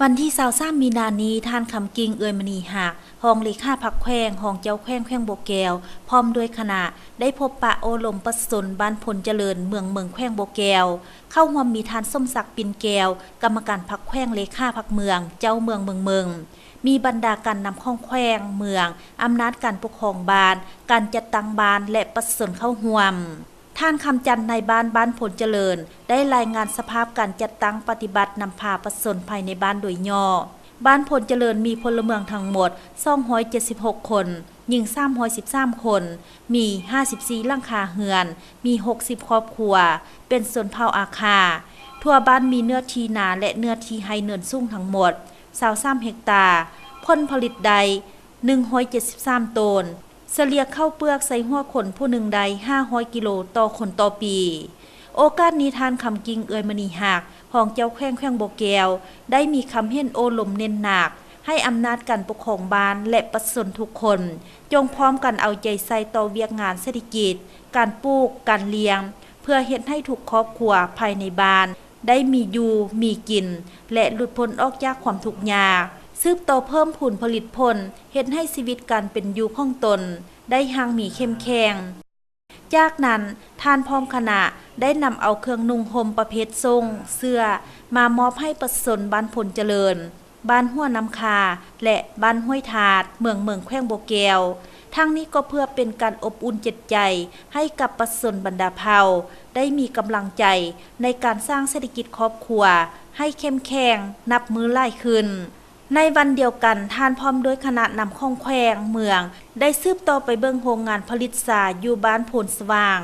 วันที่23มีนานี้ท่านคำกิงเอยมณีหักห้องเลขาพักแขวงห้องเจ้าแขวงโบแก้วพร้อมด้วยคณะได้พบปะโอลมประสนบ้านพลเจริญเมืองแขวงโบแก้วเข้าร่วมมีท่านส้มศักดิ์ปินแก้วกรรมการพักแขวงเลขาพักเมืองเจ้าเมืองมีบรรดาการนำข้องแขวงเมืองอำนาจการปกครองบ้านการจัดตั้งบ้านและประสนเข้าร่วมท่านคำจันทร์ในบ้านผลเจริญได้รายงานสภาพการจัดตั้งปฏิบัตินำพาประสนภายในบ้านโดยย่อบ้านผลเจริญมีพลเมืองทั้งหมด276คนหญิง313คนมี54หลังคาเรือนมี60ครอบครัวเป็นชนเผ่าอาคาทั่วบ้านมีเนื้อที่นาและเนื้อที่ไฮเนินสูงทั้งหมด23เฮกตาร์ผลผลิตใด173ตนเฉลี่ยข้าวเปลือกใส่หัวขนผู้หนึ่งใด500กิโลต่อคนต่อปีโอกาสนี้ทานคำกิงเอยมณีหักของเจ้าแขวงโบแก้วได้มีคำเห็นโอลมเน้นหนักให้อำนาจการปกครองบ้านและประชาชนทุกคนจงพร้อมกันเอาใจใส่ต่อเวียกงานเศรษฐกิจการปลูกการเลี้ยงเพื่อเฮ็ดให้ทุกครอบครัวภายในบ้านได้มีอยู่มีกินและหลุดพ้นออกจากความทุกข์ยากสืบต่อเพิ่มผลผลิตผลเฮ็ดให้ชีวิตการเป็นอยู่ของตนได้หังมีเข้มแข็งจากนั้นท่านพร้อมคณะได้นำเอาเครื่องนุ่งห่มประเภททรงเสื้อมามอบให้ประชาชนบ้านผลเจริญบ้านหัวน้ำคาและบ้านห้วยถาดเมืองแขวงโบแก้วทั้งนี้ก็เพื่อเป็นการอบอุ่นจิตใจให้กับประชาชนบรรดาเผ่าได้มีกำลังใจในการสร้างเศรษฐกิจครอบครัวให้เข้มแข็งนับมือไล่ขึ้นในวันเดียวกันท่านพร้อมด้วยคณะนำข้องแขวงเมืองได้สืบต่อไปเบิ่งโรงงานผลิตสาอยู่บ้านโพนสว่าง